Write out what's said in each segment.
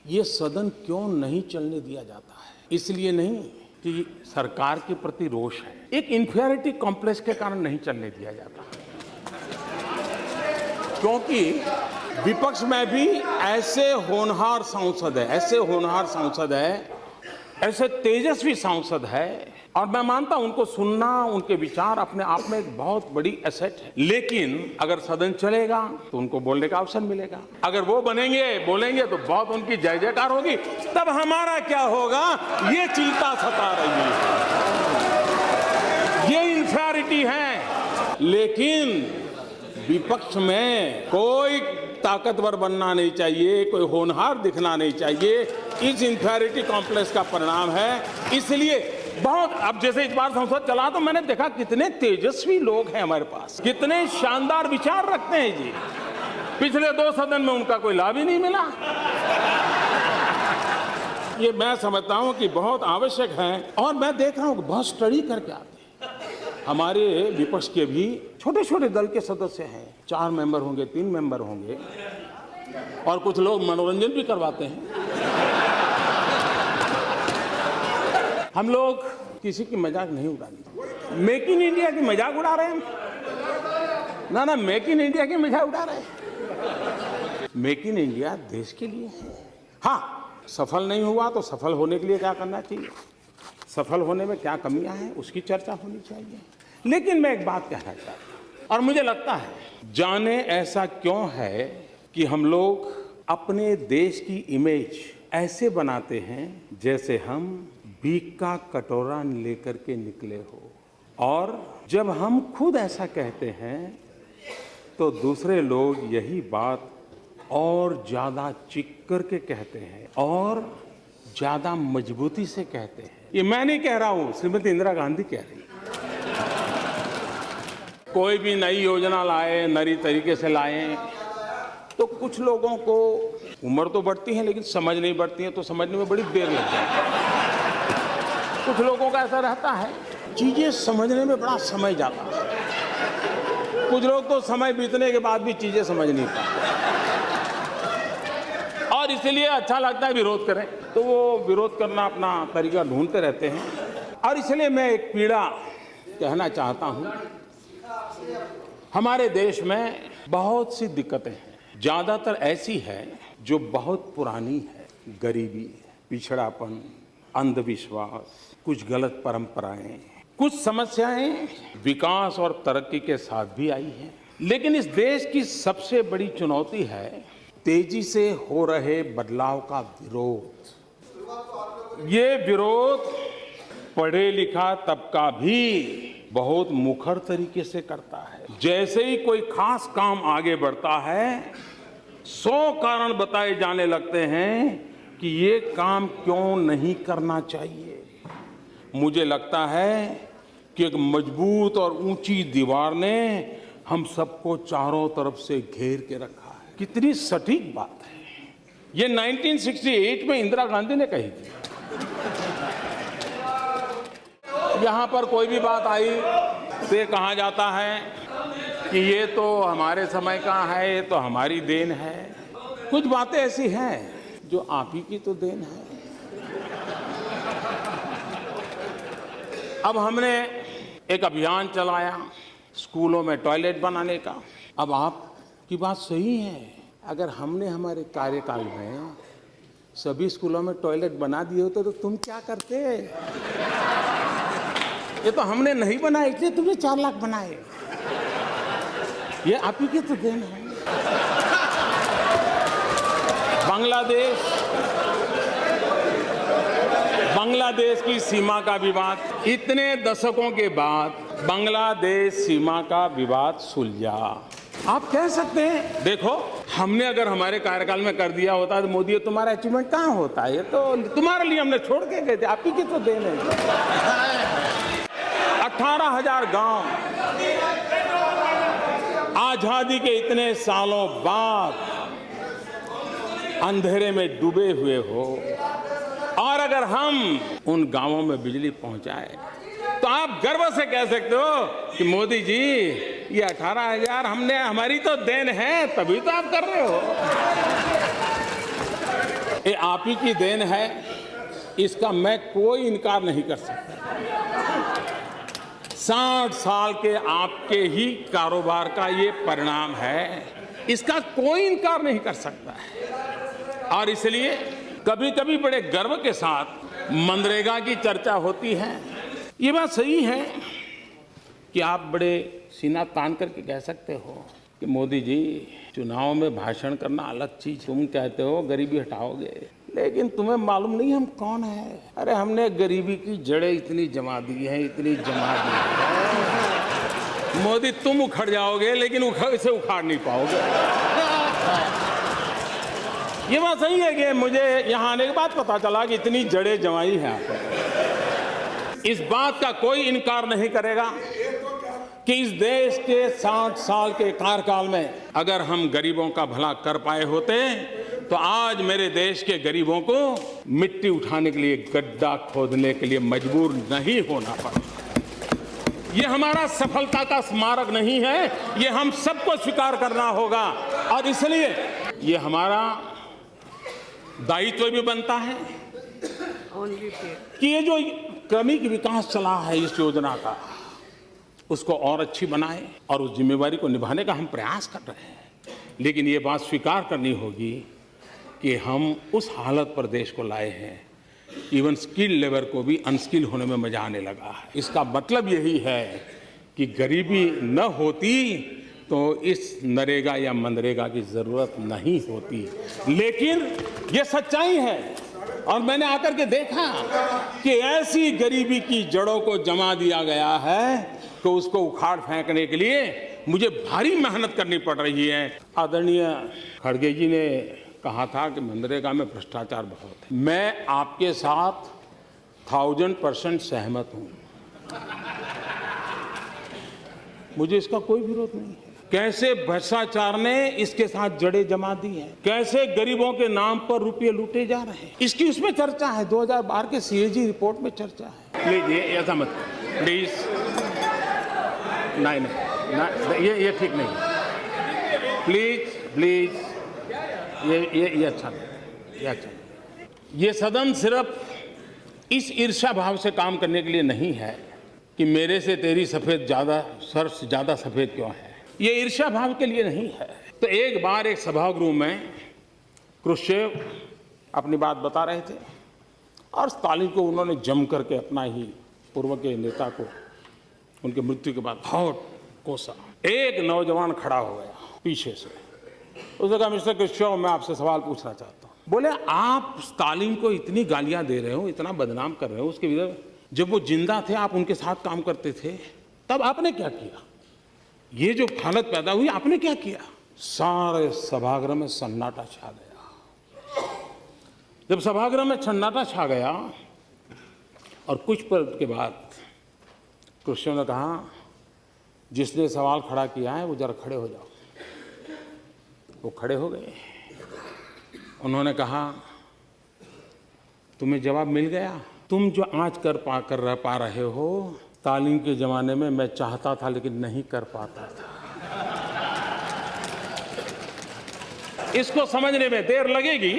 ये सदन क्यों नहीं चलने दिया जाता है? इसलिए नहीं कि सरकार के प्रति रोष है, एक इंफीरियरिटी कॉम्प्लेक्स के कारण नहीं चलने दिया जाता, क्योंकि विपक्ष में भी ऐसे होनहार सांसद है, ऐसे तेजस्वी सांसद है, और मैं मानता हूं उनको सुनना, उनके विचार अपने आप में एक बहुत बड़ी एसेट है। लेकिन अगर सदन चलेगा तो उनको बोलने का अवसर मिलेगा, अगर वो बोलेंगे तो बहुत उनकी जय जयकार होगी, तब हमारा क्या होगा ये चिंता सता रही है। ये इंफीरियरिटी है। लेकिन विपक्ष में कोई ताकतवर बनना नहीं चाहिए, कोई होनहार दिखना नहीं चाहिए, इस इंफीरियरिटी कॉम्प्लेक्स का परिणाम है। इसलिए बहुत, अब जैसे इस बार संसद चला तो मैंने देखा कितने तेजस्वी लोग हैं हमारे पास, कितने शानदार विचार रखते हैं जी। पिछले 2 सदन में उनका कोई लाभ ही नहीं मिला। ये मैं समझता हूं कि बहुत आवश्यक है, और मैं देख रहा हूं कि बहुत स्टडी करके आते हैं। हमारे विपक्ष के भी छोटे छोटे दल के सदस्य हैं, 4 मेंबर होंगे, 3 मेंबर होंगे, और कुछ लोग मनोरंजन भी करवाते हैं। हम लोग किसी की मजाक नहीं उड़ानी। मेक इन इंडिया की मजाक उड़ा रहे हैं ना, मेक इन इंडिया की मजाक उड़ा रहे हैं। मेक इन इंडिया देश के लिए है। हाँ, सफल नहीं हुआ तो सफल होने के लिए क्या करना चाहिए, सफल होने में क्या कमियां हैं उसकी चर्चा होनी चाहिए। लेकिन मैं एक बात कहना चाहता हूं, और मुझे लगता है जाने ऐसा क्यों है कि हम लोग अपने देश की इमेज ऐसे बनाते हैं जैसे हम भीख का कटोरा लेकर के निकले हो, और जब हम खुद ऐसा कहते हैं तो दूसरे लोग यही बात और ज्यादा चिक करके कहते हैं और ज्यादा मजबूती से कहते हैं। ये मैं नहीं कह रहा हूं, श्रीमती इंदिरा गांधी कह रही। कोई भी नई योजना लाए, नई तरीके से लाए, तो कुछ लोगों को उम्र तो बढ़ती है लेकिन समझ नहीं बढ़ती है, तो समझने में बड़ी देर लग जाती है। कुछ लोगों का ऐसा रहता है, चीजें समझने में बड़ा समय जाता है। कुछ लोग तो समय बीतने के बाद भी चीजें समझ नहीं पाते, और इसलिए अच्छा लगता है विरोध करें, तो वो विरोध करना अपना तरीका ढूंढते रहते हैं। और इसलिए मैं एक पीड़ा कहना चाहता हूं, हमारे देश में बहुत सी दिक्कतें हैं, ज्यादातर ऐसी है जो बहुत पुरानी है। गरीबी, पिछड़ापन, अंधविश्वास, कुछ गलत परंपराएं, कुछ समस्याएं विकास और तरक्की के साथ भी आई हैं। लेकिन इस देश की सबसे बड़ी चुनौती है तेजी से हो रहे बदलाव का विरोध। ये विरोध पढ़े लिखा तबका भी बहुत मुखर तरीके से करता है। जैसे ही कोई खास काम आगे बढ़ता है, 100 कारण बताए जाने लगते हैं कि ये काम क्यों नहीं करना चाहिए। मुझे लगता है कि एक मजबूत और ऊंची दीवार ने हम सबको चारों तरफ से घेर के रखा है। कितनी सटीक बात है ये 1968 में इंदिरा गांधी ने कही थी। यहां पर कोई भी बात आई तो ये कहा जाता है कि ये तो हमारे समय का है, ये तो हमारी देन है। कुछ बातें ऐसी हैं जो आप ही की तो देन है। अब हमने एक अभियान चलाया स्कूलों में टॉयलेट बनाने का। अब आपकी बात सही है, अगर हमने हमारे कार्यकाल में सभी स्कूलों में टॉयलेट बना दिए होते तो तुम क्या करते? ये तो हमने नहीं बनाए, इसलिए तुमने 4 लाख बनाए। ये आप ही की तो देन है। बांग्लादेश की सीमा का विवाद, इतने दशकों के बाद बांग्लादेश सीमा का विवाद सुलझा। आप कह सकते हैं देखो हमने अगर हमारे कार्यकाल में कर दिया होता तो मोदी ये तुम्हारा अचीवमेंट कहाँ होता है, ये तो तुम्हारे लिए हमने छोड़ के गए थे, आप ही की तो देन है। 18,000 गांव आजादी के इतने सालों बाद अंधेरे में डूबे हुए हो, और अगर हम उन गांवों में बिजली पहुंचाए तो आप गर्व से कह सकते हो कि मोदी जी ये 18,000 हमारी तो देन है, तभी तो आप कर रहे हो। ये आप ही की देन है, इसका मैं कोई इनकार नहीं कर सकता। 60 साल के आपके ही कारोबार का ये परिणाम है, इसका कोई इनकार नहीं कर सकता है। और इसलिए कभी कभी बड़े गर्व के साथ मनरेगा की चर्चा होती है। ये बात सही है कि आप बड़े सीना तान करके कह सकते हो कि मोदी जी, चुनाव में भाषण करना अलग चीज, तुम कहते हो गरीबी हटाओगे, लेकिन तुम्हें मालूम नहीं हम कौन है। अरे हमने गरीबी की जड़ें इतनी जमा दी हैं, इतनी जमा दी है। मोदी तुम उखड़ जाओगे लेकिन इसे उखाड़ नहीं पाओगे। ये बात सही है कि मुझे यहाँ आने के बाद पता चला कि इतनी जड़ें जमाई है आपने। इस बात का कोई इनकार नहीं करेगा कि इस देश के 60 साल के कार्यकाल में अगर हम गरीबों का भला कर पाए होते तो आज मेरे देश के गरीबों को मिट्टी उठाने के लिए गड्ढा खोदने के लिए मजबूर नहीं होना पड़ा। ये हमारा सफलता का स्मारक नहीं है, ये हम सबको स्वीकार करना होगा। और इसलिए ये हमारा दायित्व भी बनता है कि ये जो क्रमिक विकास चला है इस योजना का, उसको और अच्छी बनाए और उस जिम्मेवारी को निभाने का हम प्रयास कर रहे हैं। लेकिन ये बात स्वीकार करनी होगी कि हम उस हालत पर देश को लाए हैं, इवन स्किल लेबर को भी अनस्किल होने में मजा आने लगा है। इसका मतलब यही है कि गरीबी न होती तो इस नरेगा या मनरेगा की जरूरत नहीं होती। लेकिन ये सच्चाई है और मैंने आकर के देखा कि ऐसी गरीबी की जड़ों को जमा दिया गया है तो उसको उखाड़ फेंकने के लिए मुझे भारी मेहनत करनी पड़ रही है। आदरणीय खड़गे जी ने कहा था कि मनरेगा में भ्रष्टाचार बहुत है। मैं आपके साथ 1000% सहमत हूं, मुझे इसका कोई विरोध नहीं है। कैसे भ्रष्टाचार ने इसके साथ जड़ें जमा दी हैं, कैसे गरीबों के नाम पर रुपये लूटे जा रहे हैं, इसकी उसमें चर्चा है। 2012 के सीएजी रिपोर्ट में चर्चा है। प्लीज ये ऐसा मत प्लीज, नहीं, ये ठीक नहीं। प्लीज ये अच्छा नहीं, ये अच्छा नहीं। ये सदन सिर्फ इस ईर्ष्या भाव से काम करने के लिए नहीं है कि मेरे से तेरी सफेद ज्यादा सफेद क्यों है, ये ईर्ष्या भाव के लिए नहीं है। तो एक बार एक सभागृह में क्रुश्चेव अपनी बात बता रहे थे और स्टालिन को उन्होंने जम करके अपना ही पूर्व के नेता को उनके मृत्यु के बाद बहुत कोसा। एक नौजवान खड़ा हो गया पीछे से, उसने कहा मिस्टर क्रुश्चेव, मैं आपसे सवाल पूछना चाहता हूँ। बोले आप स्टालिन को इतनी गालियां दे रहे हो, इतना बदनाम कर रहे हो, उसके विरुद्ध जब वो जिंदा थे आप उनके साथ काम करते थे, तब आपने क्या किया? ये जो हालत पैदा हुई आपने क्या किया? सारे सभागृह में सन्नाटा छा गया। जब सभागृह में सन्नाटा छा गया और कुछ पल के बाद क्रुश्चेव ने कहा, जिसने सवाल खड़ा किया है वो जरा खड़े हो जाओ। वो खड़े हो गए। उन्होंने कहा, तुम्हें जवाब मिल गया। तुम जो आज कर पा रहे हो, स्टालिन के जमाने में मैं चाहता था लेकिन नहीं कर पाता था। इसको समझने में देर लगेगी,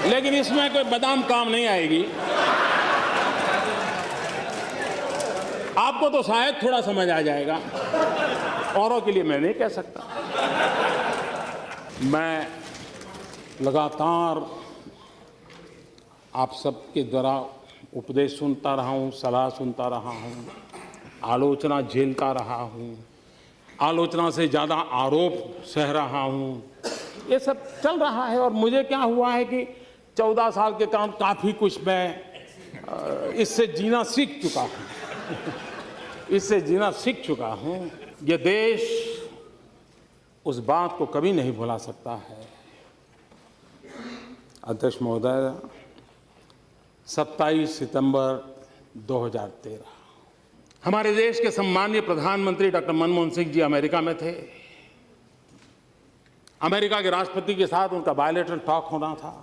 लेकिन इसमें कोई बादाम काम नहीं आएगी। आपको तो शायद थोड़ा समझ आ जाएगा, औरों के लिए मैं नहीं कह सकता। मैं लगातार आप सबके द्वारा उपदेश सुनता रहा हूँ, सलाह सुनता रहा हूँ, आलोचना झेलता रहा हूँ, आलोचना से ज़्यादा आरोप सह रहा हूँ। ये सब चल रहा है और मुझे क्या हुआ है कि 14 साल के काम काफ़ी कुछ मैं इससे जीना सीख चुका हूँ। इससे जीना सीख चुका हूँ। ये देश उस बात को कभी नहीं भुला सकता है। अध्यक्ष महोदय, 27 सितंबर 2013 हमारे देश के सम्मानीय प्रधानमंत्री डॉक्टर मनमोहन सिंह जी अमेरिका में थे। अमेरिका के राष्ट्रपति के साथ उनका बायलैटरल टॉक होना था।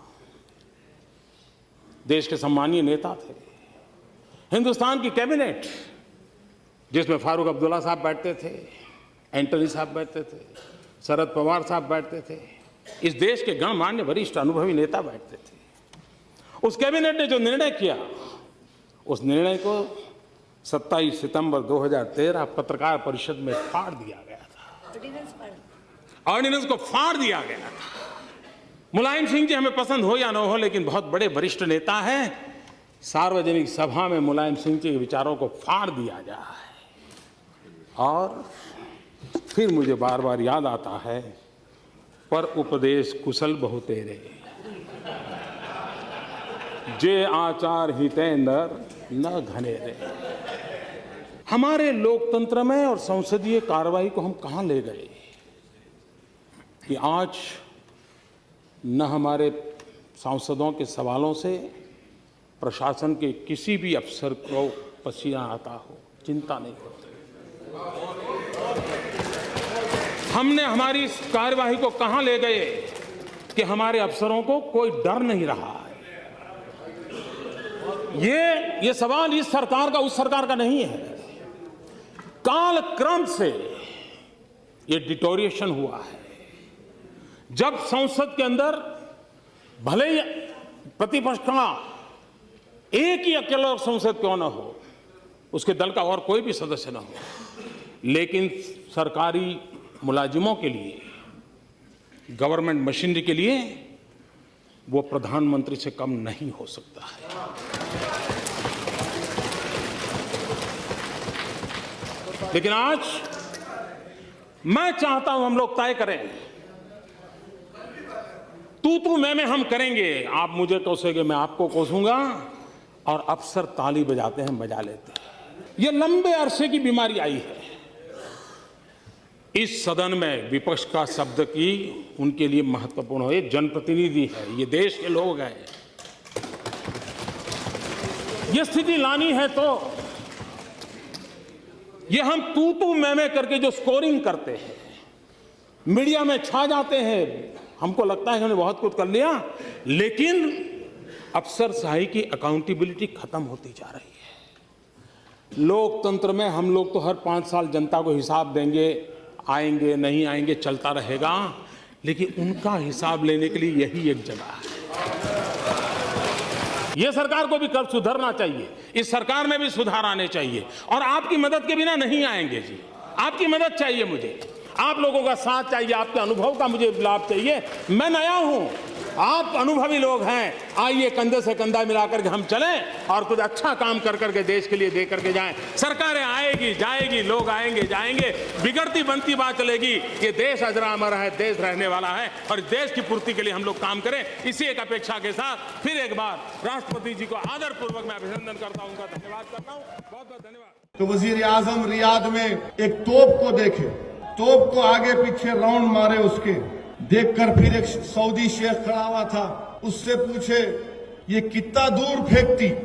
देश के सम्मानीय नेता थे। हिंदुस्तान की कैबिनेट, जिसमें फारूक अब्दुल्ला साहब बैठते थे, एंटनी साहब बैठते थे, शरद पवार साहब बैठते थे, इस देश के गणमान्य वरिष्ठ अनुभवी नेता बैठते थे। उस कैबिनेट ने जो निर्णय किया, उस निर्णय को 27 सितंबर 2013 पत्रकार परिषद में फाड़ दिया गया था। ऑर्डिनेंस को फाड़ दिया गया था। मुलायम सिंह जी हमें पसंद हो या न हो, लेकिन बहुत बड़े वरिष्ठ नेता हैं। सार्वजनिक सभा में मुलायम सिंह जी के विचारों को फाड़ दिया जाए। और फिर मुझे बार बार याद आता है, पर उपदेश कुशल बहु तेरे, जे आचार हिते नर न घनेरे। हमारे लोकतंत्र में और संसदीय कार्रवाई को हम कहां ले गए कि आज न हमारे सांसदों के सवालों से प्रशासन के किसी भी अफसर को पसीना आता हो, चिंता नहीं होती। हमने हमारी इस कार्यवाही को कहां ले गए कि हमारे अफसरों को कोई डर नहीं रहा है। ये सवाल इस सरकार का उस सरकार का नहीं है। काल क्रम से ये डिटोरिएशन हुआ है। जब संसद के अंदर भले ही प्रतिपक्ष का एक ही अकेला संसद क्यों न हो, उसके दल का और कोई भी सदस्य न हो, लेकिन सरकारी मुलाजिमों के लिए, गवर्नमेंट मशीनरी के लिए वो प्रधानमंत्री से कम नहीं हो सकता है। लेकिन आज मैं चाहता हूं हम लोग तय करें, तू मैं हम करेंगे। आप मुझे कोसेंगे, मैं आपको कोसूंगा, और अफसर ताली बजाते हैं, मजा लेते हैं। ये लंबे अरसे की बीमारी आई है। इस सदन में विपक्ष का शब्द की उनके लिए महत्वपूर्ण हो। ये जनप्रतिनिधि है, ये देश के लोग हैं। ये स्थिति लानी है तो ये हम तू मैं करके जो स्कोरिंग करते हैं, मीडिया में छा जाते हैं, हमको लगता है कि हमने बहुत कुछ कर लिया, लेकिन अफसरशाही की अकाउंटेबिलिटी खत्म होती जा रही है। लोकतंत्र में हम लोग तो हर 5 साल जनता को हिसाब देंगे, आएंगे नहीं आएंगे चलता रहेगा, लेकिन उनका हिसाब लेने के लिए यही एक जगह है। यह सरकार को भी कल सुधरना चाहिए, इस सरकार में भी सुधार आने चाहिए, और आपकी मदद के बिना नहीं आएंगे जी। आपकी मदद चाहिए मुझे, आप लोगों का साथ चाहिए, आपके अनुभव का मुझे लाभ चाहिए। मैं नया हूं, आप अनुभवी लोग हैं, आइए कंधे से कंधा मिलाकर के हम चलें और कुछ अच्छा काम कर करके देश के लिए दे करके जाएं। सरकारें आएगी जाएगी, लोग आएंगे जाएंगे, बिगड़ती बनती बात चलेगी। ये देश अजरा अमर है, देश रहने वाला है, और देश की पूर्ति के लिए हम लोग काम करें। इसी एक अपेक्षा के साथ फिर एक बार राष्ट्रपति जी को आदरपूर्वक मैं अभिनंदन करता हूं, उनका धन्यवाद करता हूं। बहुत बहुत धन्यवाद। तो वजीर आजम रियाद में एक तोप को देखे, तोप को आगे पीछे राउंड मारे, उसके देखकर फिर एक सऊदी शेख खड़ा हुआ था, उससे पूछे ये कितना दूर फेंकती।